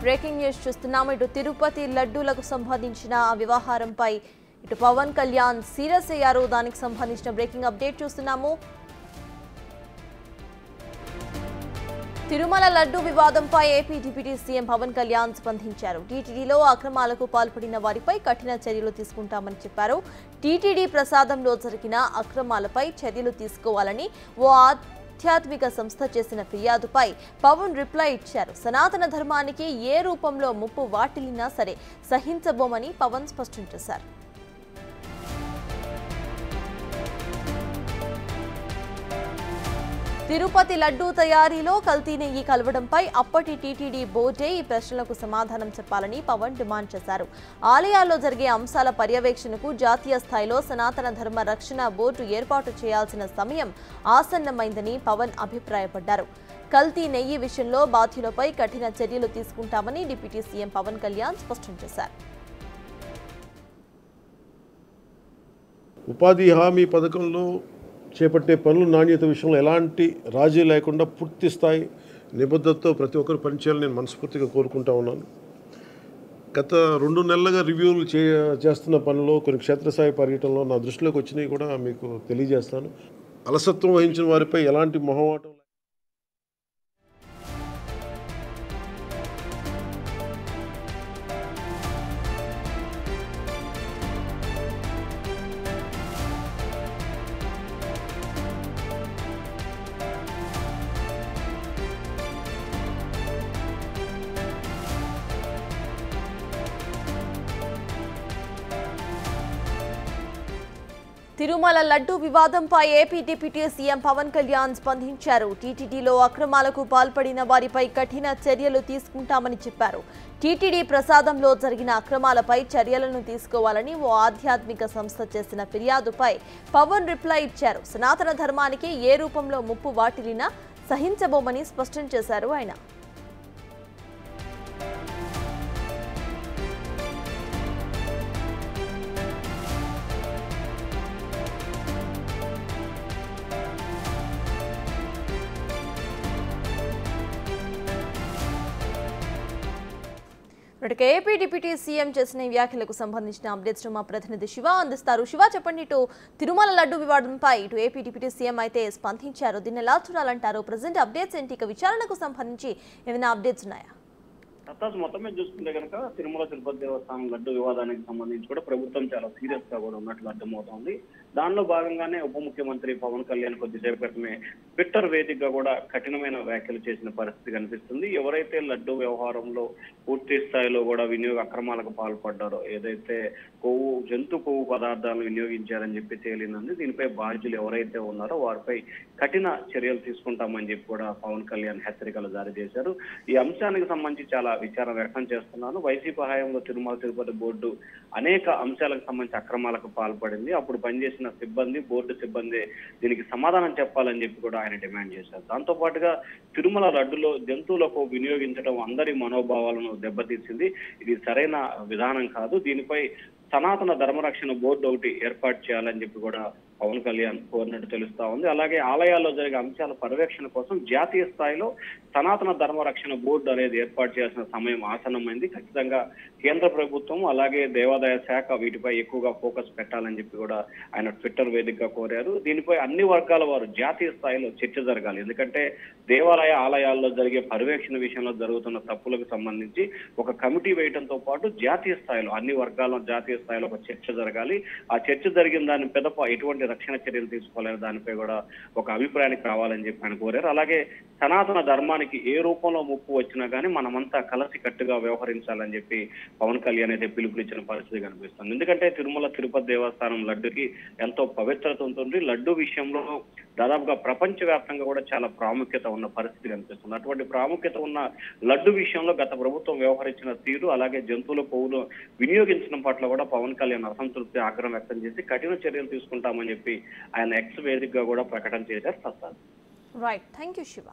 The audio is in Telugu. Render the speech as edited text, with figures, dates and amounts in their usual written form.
బ్రేకింగ్ న్యూస్ చూస్తున్నాము. ఇటు తిరుపతి లడ్డూలకు సంబంధించిన వ్యవహారంపై ఇటు పవన్ కళ్యాణ్ సీరియస్ అయ్యారు. దానికి సంబంధించిన బ్రేకింగ్ అప్డేట్ చూస్తున్నాము. తిరుమల లడ్డూ వివాదంపై AP deputy CM Pavan Kalyan స్పందించారు. టీటీడీలో అక్రమాలకు పాల్పడిన వారిపై కఠిన చర్యలు తీసుకుంటామని చెప్పారు. టీటీడీ ప్రసాదంలో జరిగిన అక్రమాలపై చర్యలు తీసుకోవాలని ఓ ఆధ్యాత్మిక సంస్థ చేసిన ఫిర్యాదుపై పవన్ రిప్లై ఇచ్చారు. సనాతన ధర్మానికి ఏ రూపంలో ముప్పు వాటిల్లినా సరే సహించబోమని పవన్ స్పష్టం చేశారు. తిరుపతి లడ్డూ తయారీలో కల్తీ నెయ్యి కలవడంపై అప్పటి టీటీడీ బోర్డే ఈ ప్రశ్నలకు సమాధానం చెప్పాలని పవన్ డిమాండ్ చేశారు. ఆలయాల్లో జరిగే అంశాల పర్యవేక్షణకు జాతీయ స్థాయిలో సనాతన ధర్మ రక్షణ బోర్డు ఏర్పాటు చేయాల్సిన సమయం ఆసన్నమైందని పవన్ అభిప్రాయపడ్డారు. కల్తీ నెయ్యి విషయంలో బాధ్యులపై కఠిన చర్యలు తీసుకుంటామని డిప్యూటీ సీఎం పవన్ కళ్యాణ్ స్పష్టం చేశారు. ఉపాధి హామీ పథకంలో చేపట్టే పనుల నాణ్యత విషయంలో ఎలాంటి రాజీ లేకుండా పూర్తి స్థాయి నిబద్ధతతో ప్రతి ఒక్కరు పనిచేయాలని నేను మనస్ఫూర్తిగా కోరుకుంటా ఉన్నాను. గత 2 నెలలుగా రివ్యూలు చేస్తున్న పనిలో కొన్ని క్షేత్రస్థాయి పర్యటనలో నా దృష్టిలోకి వచ్చినవి కూడా మీకు తెలియజేస్తాను. అలసత్వం వహించిన వారిపై ఎలాంటి మొహమాటం తిరుమల లడ్డూ వివాదంపై AP deputy CM Pavan Kalyan స్పందించారు. టీటీడీలో అక్రమాలకు పాల్పడిన వారిపై కఠిన చర్యలు తీసుకుంటామని చెప్పారు. టీటీడీ ప్రసాదంలో జరిగిన అక్రమాలపై చర్యలను తీసుకోవాలని ఓ ఆధ్యాత్మిక సంస్థ చేసిన ఫిర్యాదుపై పవన్ రిప్లై ఇచ్చారు. సనాతన ధర్మానికి ఏ రూపంలో ముప్పు వాటిల్లినా సహించబోమని స్పష్టం చేశారు ఆయన. ఏపీ డిప్యూటీ సీఎం చేసిన వ్యాఖ్యలకు సంబంధించిన అప్డేట్స్ మా ప్రతినిధి శివ అందిస్తారు. శివ, చెప్పండి. ఇటు తిరుమల లడ్డు వివాదంపై ఇటు ఏపీ డిప్యూటీ సీఎం అయితే స్పందించారు. దీన్ని ఎలా చూడాలంటారు? ప్రజెంట్ అప్డేట్స్ ఏంటి? ఇక విచారణకు సంబంధించి ఏమైనా అప్డేట్స్ ఉన్నాయా? మొత్తం మీద చూసుకుంటే కనుక తిరుమల తిరుపతి దేవస్థానం లడ్డు వివాదానికి సంబంధించి కూడా ప్రభుత్వం చాలా సీరియస్ గా కూడా ఉన్నట్లు అర్థమవుతోంది. దానిలో భాగంగానే ఉప ముఖ్యమంత్రి పవన్ కళ్యాణ్ కొద్దిసేపు క్రితమే ట్విట్టర్ వేదికగా కూడా కఠినమైన వ్యాఖ్యలు చేసిన పరిస్థితి కనిపిస్తుంది. ఎవరైతే లడ్డు వ్యవహారంలో పూర్తి స్థాయిలో కూడా వినియోగ అక్రమాలకు పాల్పడ్డారో, ఏదైతే జంతు కొవ్వు పదార్థాలను వినియోగించారని చెప్పి తేలింది, దీనిపై బాధ్యులు ఎవరైతే ఉన్నారో వారిపై కఠిన చర్యలు తీసుకుంటామని చెప్పి కూడా పవన్ కళ్యాణ్ హెచ్చరికలు జారీ చేశారు. ఈ అంశానికి సంబంధించి చాలా విచారం వ్యక్తం చేస్తున్నాను. వైసీపీ హయాంలో తిరుమల తిరుపతి బోర్డు అనేక అంశాలకు సంబంధించి అక్రమాలకు పాల్పడింది. అప్పుడు పనిచేసిన బోర్డు సిబ్బంది దీనికి సమాధానం చెప్పాలని చెప్పి కూడా ఆయన డిమాండ్ చేశారు. దాంతో పాటుగా తిరుమల లడ్డులో జంతువులకు వినియోగించడం అందరి మనోభావాలను దెబ్బతీసింది. ఇది సరైన విధానం కాదు. దీనిపై సనాతన ధర్మరక్షణ బోర్డు ఒకటి ఏర్పాటు చేయాలని చెప్పి కూడా పవన్ కళ్యాణ్ కోరినట్టు తెలుస్తా ఉంది. అలాగే ఆలయాల్లో జరిగే అంశాల పర్యవేక్షణ కోసం జాతీయ స్థాయిలో సనాతన ధర్మరక్షణ బోర్డు అనేది ఏర్పాటు చేయాల్సిన సమయం ఆసన్నమైంది. ఖచ్చితంగా కేంద్ర ప్రభుత్వం అలాగే దేవాదాయ శాఖ వీటిపై ఎక్కువగా ఫోకస్ పెట్టాలని చెప్పి కూడా ఆయన ట్విట్టర్ వేదికగా కోరారు. దీనిపై అన్ని వర్గాల వారు జాతీయ స్థాయిలో చర్చ జరగాలి. ఎందుకంటే దేవాలయ ఆలయాల్లో జరిగే పర్యవేక్షణ విషయంలో జరుగుతున్న తప్పులకు సంబంధించి ఒక కమిటీ వేయడంతో పాటు జాతీయ స్థాయిలో అన్ని వర్గాల జాతీయ స్థాయిలో ఒక చర్చ జరగాలి. ఆ చర్చ జరిగిన దాని పెదప ఎటువంటి రక్షణ చర్యలు తీసుకోలేదు, దానిపై కూడా ఒక అభిప్రాయానికి రావాలని చెప్పి ఆయన కోరారు. అలాగే సనాతన ధర్మానికి ఏ రూపంలో ముప్పు వచ్చినా కానీ మనమంతా కలిసి కట్టుగా వ్యవహరించాలని చెప్పి పవన్ కళ్యాణ్ అయితే పిలుపునిచ్చిన పరిస్థితి కనిపిస్తుంది. ఎందుకంటే తిరుమల తిరుపతి దేవస్థానం లడ్డుకి ఎంతో పవిత్రత ఉంటుంది. లడ్డు విషయంలో దాదాపుగా ప్రపంచవ్యాప్తంగా కూడా చాలా ప్రాముఖ్యత ఉన్న పరిస్థితి కనిపిస్తుంది. అటువంటి ప్రాముఖ్యత ఉన్న లడ్డు విషయంలో గత ప్రభుత్వం వ్యవహరించిన తీరు, అలాగే జంతువుల కొవ్వును వినియోగించడం పట్ల కూడా పవన్ కళ్యాణ్ అసంతృప్తి, ఆగ్రహం వ్యక్తం చేసి కఠిన చర్యలు తీసుకుంటామని చెప్పి ఆయన ఎక్స్ వేదికగా కూడా ప్రకటన చేశారు. Right, thank you Shiva.